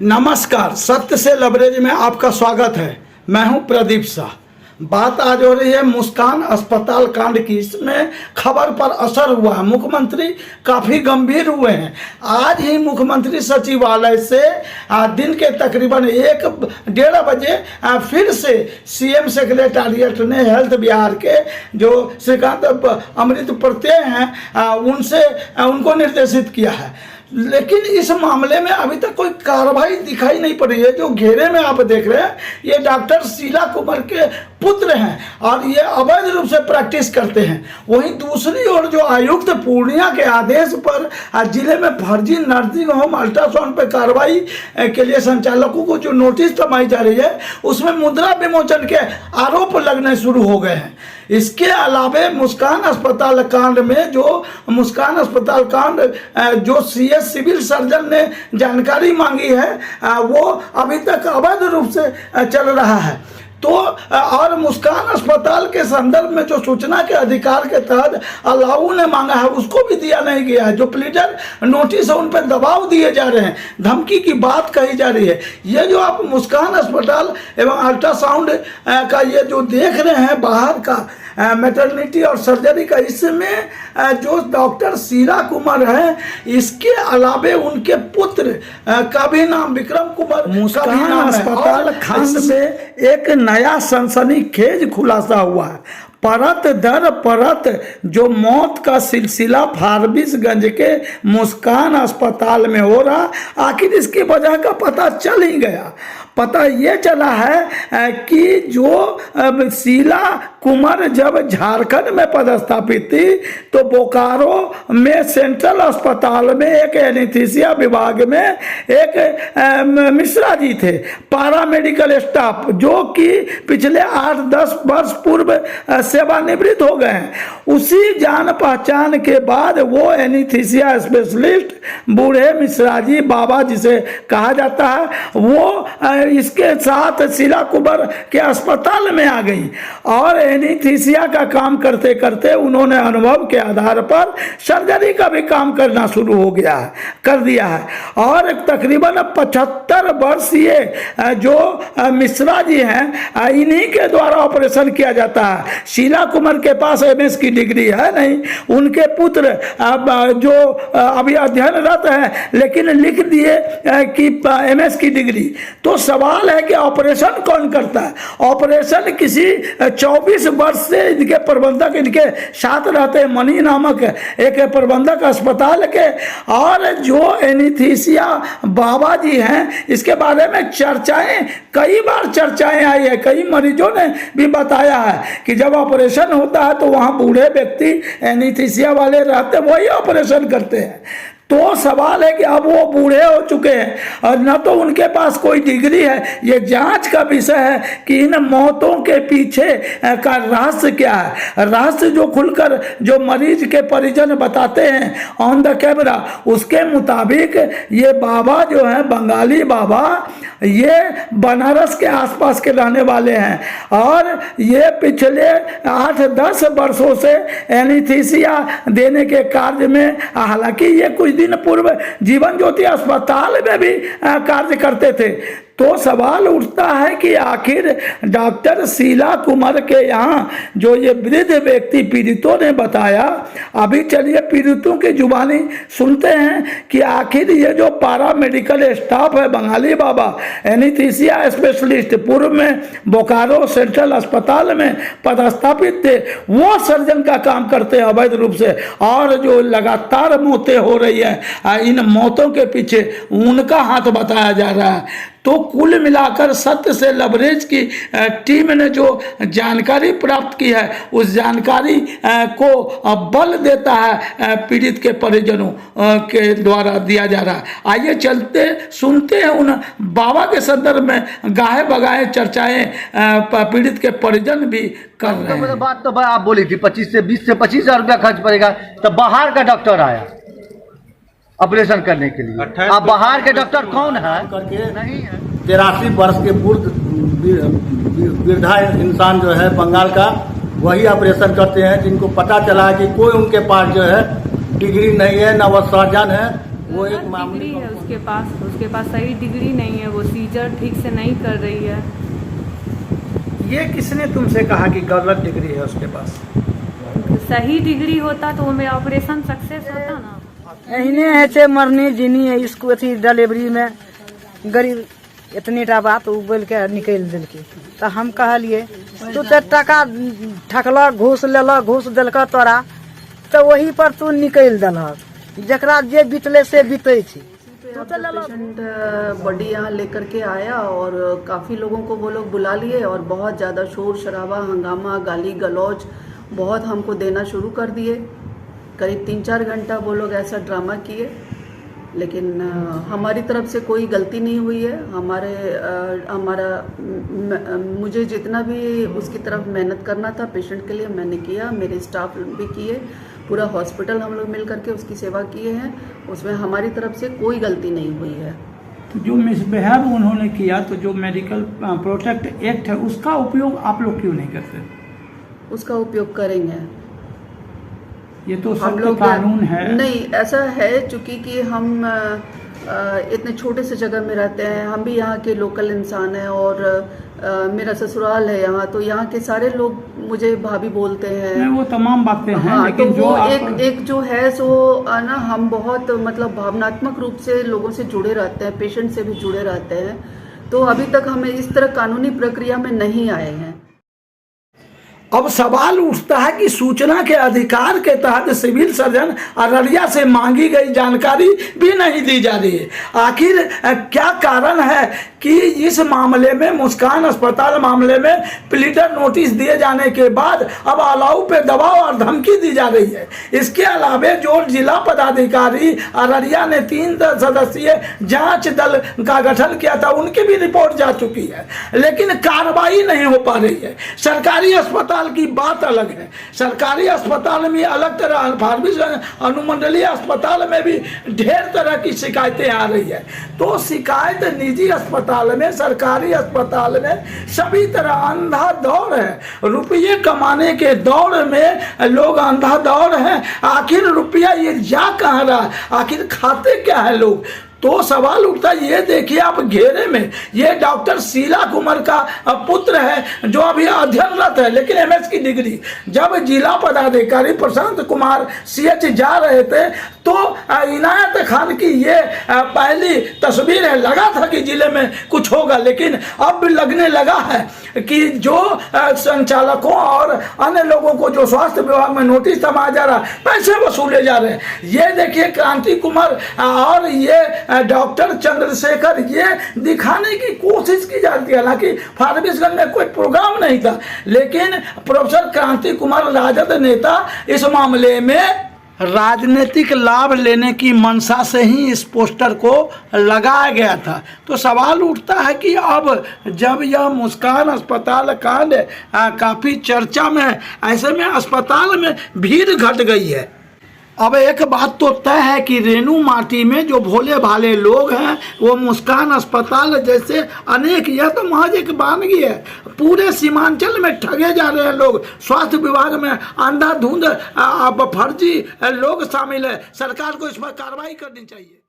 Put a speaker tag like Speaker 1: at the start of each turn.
Speaker 1: नमस्कार, सत्य से लबरेज में आपका स्वागत है। मैं हूं प्रदीप शाह। बात आज हो रही है मुस्कान अस्पताल कांड की। इसमें खबर पर असर हुआ है, मुख्यमंत्री काफ़ी गंभीर हुए हैं। आज ही मुख्यमंत्री सचिवालय से दिन के तकरीबन 1-1:30 बजे फिर से सीएम सेक्रेटेरिएट ने हेल्थ बिहार के जो श्रीकांत अमृत प्रत्यय हैं उनसे उनको निर्देशित किया है। लेकिन इस मामले में अभी तक कोई कार्रवाई दिखाई नहीं पड़ी है। जो घेरे में आप देख रहे हैं ये डॉक्टर शीला कुमार के पुत्र हैं और ये अवैध रूप से प्रैक्टिस करते हैं। वहीं दूसरी ओर जो आयुक्त पूर्णिया के आदेश पर जिले में फर्जी नर्सिंग होम अल्ट्रासाउंड पर कार्रवाई के लिए संचालकों को जो नोटिस थमाई जा रही है उसमें मुद्रा विमोचन के आरोप लगने शुरू हो गए हैं। इसके अलावा मुस्कान अस्पताल कांड में जो सीएस सिविल सर्जन ने जानकारी मांगी है वो अभी तक अवैध रूप से चल रहा है। तो और मुस्कान अस्पताल के संदर्भ में जो सूचना के अधिकार के तहत अलाउ ने मांगा है उसको भी दिया नहीं गया है। जो प्लीडर नोटिस है उन पर दबाव दिए जा रहे हैं, धमकी की बात कही जा रही है। ये जो आप मुस्कान अस्पताल एवं अल्ट्रासाउंड का ये जो देख रहे हैं बाहर का मैटरनिटी और सर्जरी का, इसमें जो डॉक्टर शीला कुमार है इसके अलावे उनके पुत्र का भी नाम विक्रम कुमार मुस्कान अस्पताल कांड में एक नया सनसनीखेज खुलासा हुआ है। परत दर परत जो मौत का सिलसिला फारबिसगंज के मुस्कान अस्पताल में हो रहा, आखिर इसकी वजह का पता चल ही गया। पता ये चला है कि जो शीला कुमार जब झारखंड में पदस्थापित थी तो बोकारो में सेंट्रल अस्पताल में एक एनेस्थीसिया विभाग में एक मिश्रा जी थे, पैरामेडिकल स्टाफ, जो कि पिछले 8-10 वर्ष पूर्व सेवानिवृत्त हो गए हैं। उसी जान पहचान के बाद वो एनेस्थीसिया स्पेशलिस्ट बूढ़े मिश्रा जी बाबा जिसे कहा जाता है, वो इसके साथ शीला कुमार के अस्पताल में आ गई और एनेस्थीसिया का काम करते करते उन्होंने अनुभव के आधार पर सर्जरी का भी काम करना शुरू कर दिया है। और तकरीबन 75 वर्षीय जो मिश्रा जी हैं इन्हीं के द्वारा ऑपरेशन किया जाता है। शीला कुमार के पास एमएस की डिग्री है नहीं, उनके पुत्र जो अभी अध्ययनरत है लेकिन लिख दिए कि एमएस की डिग्री। तो सवाल है कि ऑपरेशन कौन करता है? ऑपरेशन किसी 24 वर्ष से इनके प्रबंधक इनके साथ रहते हैं, मनी नामक एक प्रबंधक अस्पताल के। और जो एनेस्थीसिया बाबा जी हैं इसके बारे में कई बार चर्चाएं आई है। कई मरीजों ने भी बताया है कि जब ऑपरेशन होता है तो वहाँ बूढ़े व्यक्ति एनेस्थीसिया वाले रहते, वही ऑपरेशन करते हैं। तो सवाल है कि अब वो बूढ़े हो चुके हैं और न तो उनके पास कोई डिग्री है। ये जांच का विषय है कि इन मौतों के पीछे का रहस्य क्या है। रहस्य जो खुलकर जो मरीज के परिजन बताते हैं ऑन द कैमरा, उसके मुताबिक ये बाबा जो है बंगाली बाबा, ये बनारस के आसपास के रहने वाले हैं और ये पिछले 8-10 वर्षों से एनेस्थीसिया देने के कार्य में, हालांकि ये कुछ दिन पूर्व जीवन ज्योति अस्पताल में भी कार्य करते थे। तो सवाल उठता है कि आखिर डॉक्टर शीला कुमार के यहाँ जो ये वृद्ध व्यक्ति पीड़ितों ने बताया, अभी चलिए पीड़ितों की जुबानी सुनते हैं कि आखिर ये जो पैरामेडिकल स्टाफ है बंगाली बाबा एनेस्थीसिया स्पेशलिस्ट, पूर्व में बोकारो सेंट्रल अस्पताल में पदस्थापित थे, वो सर्जन का काम करते हैं अवैध रूप से। और जो लगातार मौतें हो रही है इन मौतों के पीछे उनका हाथ बताया जा रहा है। तो कुल मिलाकर सत्य से लबरेज की टीम ने जो जानकारी प्राप्त की है उस जानकारी को बल देता है पीड़ित के परिजनों के द्वारा दिया जा रहा है। आइए चलते सुनते हैं उन बाबा के संदर्भ में गाहे बगाहे चर्चाएं पीड़ित के परिजन भी कर रहे हैं।
Speaker 2: बात तो आप बोली थी 20 से 25 हजार रुपया खर्च पड़ेगा, तो बाहर का डॉक्टर आया ऑपरेशन करने के लिए। आप बाहर के डॉक्टर कौन है? नहीं है।
Speaker 3: 83 वर्ष के पूर्व वृद्धा इंसान जो है बंगाल का, वही ऑपरेशन करते हैं। जिनको पता चला है कि कोई उनके पास जो है डिग्री नहीं है, न वह सर्जन है, वो एक
Speaker 4: गलत
Speaker 3: मामले
Speaker 4: डिग्री
Speaker 3: को-
Speaker 4: है उसके पास सही डिग्री नहीं है, वो सीजर ठीक से नहीं कर रही है।
Speaker 1: ये किसने तुमसे कहा कि गलत डिग्री है उसके पास?
Speaker 4: सही डिग्री होता तो हमें ऑपरेशन सक्सेस होता ना।
Speaker 5: एहने है से मरनी जिनी है इसको अथी डिलीवरी में गरीब इतनी टा बात उ बोल के निकल दिल के। तो हम कहलिए तू तो टका ठकलक घूस लेलक घूस दिलक तोरा तो वही पर तू निकल दिलक जकरा जे बीतले से बीते छी।
Speaker 6: पेशेंट बॉडी यहाँ लेकर के आया और काफ़ी लोगों को वो लोग बुला लिए और बहुत ज़्यादा शोर शराबा हंगामा गाली गलौज बहुत हमको देना शुरू कर दिए। करीब 3-4 घंटा वो लोग ऐसा ड्रामा किए, लेकिन हमारी तरफ से कोई गलती नहीं हुई है। मुझे जितना भी उसकी तरफ मेहनत करना था पेशेंट के लिए मैंने किया, मेरे स्टाफ भी किए, पूरा हॉस्पिटल हम लोग मिल करके उसकी सेवा किए हैं। उसमें हमारी तरफ से कोई गलती नहीं हुई है।
Speaker 1: तो जो मिसबिहेव उन्होंने किया तो जो मेडिकल प्रोटेक्ट एक्ट है उसका उपयोग आप लोग क्यों नहीं करते?
Speaker 6: उसका उपयोग करेंगे
Speaker 1: ये तो
Speaker 6: हम
Speaker 1: सब
Speaker 6: लोग।
Speaker 1: कानून है।
Speaker 6: नहीं, ऐसा है चूंकि कि हम इतने छोटे से जगह में रहते हैं, हम भी यहाँ के लोकल इंसान हैं और मेरा ससुराल है यहाँ, तो यहाँ के सारे लोग मुझे भाभी बोलते हैं।
Speaker 1: नहीं, वो तमाम बातें हैं,
Speaker 6: हाँ,
Speaker 1: लेकिन
Speaker 6: तो
Speaker 1: जो
Speaker 6: वो
Speaker 1: आप
Speaker 6: एक जो है सो ना हम बहुत मतलब भावनात्मक रूप से लोगों से जुड़े रहते हैं, पेशेंट से भी जुड़े रहते हैं। तो अभी तक हमें इस तरह कानूनी प्रक्रिया में नहीं आए हैं।
Speaker 1: अब सवाल उठता है कि सूचना के अधिकार के तहत सिविल सर्जन अररिया से मांगी गई जानकारी भी नहीं दी जा रही है। आखिर क्या कारण है कि इस मामले में मुस्कान अस्पताल मामले में प्लीडर नोटिस दिए जाने के बाद अब अलाउ पे दबाव और धमकी दी जा रही है। इसके अलावे जो जिला पदाधिकारी अररिया ने 3 सदस्यीय जांच दल का गठन किया था उनकी भी रिपोर्ट जा चुकी है, लेकिन कार्रवाई नहीं हो पा रही है। सरकारी अस्पताल की बात अलग है, सरकारी अस्पताल में अलग तरह, फार्मेसी अनुमंडलीय अस्पताल में भी ढेर तरह की शिकायतें आ रही है। तो शिकायत निजी अस्पताल में, सरकारी अस्पताल में सभी तरह अंधा दौड़ है। रुपये कमाने के दौड़ में लोग अंधा दौड़ है। आखिर रुपया ये जा कहाँ रहा, आखिर खाते क्या है लोग? तो सवाल उठता है, ये देखिए आप घेरे में ये डॉक्टर शीला कुमार का पुत्र है जो अभी अध्ययनरत है, लेकिन एमएस की डिग्री। जब जिला पदाधिकारी प्रशांत कुमार सीएच जा रहे थे तो इनायत खान की ये पहली तस्वीर है। लगा था कि जिले में कुछ होगा, लेकिन अब लगने लगा है कि जो संचालकों और अन्य लोगों को जो स्वास्थ्य विभाग में नोटिस थमाया जा रहा है, पैसे वसूले जा रहे हैं। ये देखिए क्रांति कुमार और ये डॉक्टर चंद्रशेखर, ये दिखाने की कोशिश की जाती है। हालांकि फारबिसगंज में कोई प्रोग्राम नहीं था, लेकिन प्रोफेसर क्रांति कुमार राजद नेता इस मामले में राजनीतिक लाभ लेने की मंशा से ही इस पोस्टर को लगाया गया था। तो सवाल उठता है कि अब जब यह मुस्कान अस्पताल कांड काफ़ी चर्चा में है, ऐसे में अस्पताल में भीड़ घट गई है। अब एक बात तो तय है कि रेणु माटी में जो भोले भाले लोग हैं वो मुस्कान अस्पताल जैसे अनेक, यह तो महज एक वानगी है। पूरे सीमांचल में ठगे जा रहे हैं लोग। स्वास्थ्य विभाग में अंधाधुंध फर्जी लोग शामिल है। सरकार को इस पर कार्रवाई करनी चाहिए।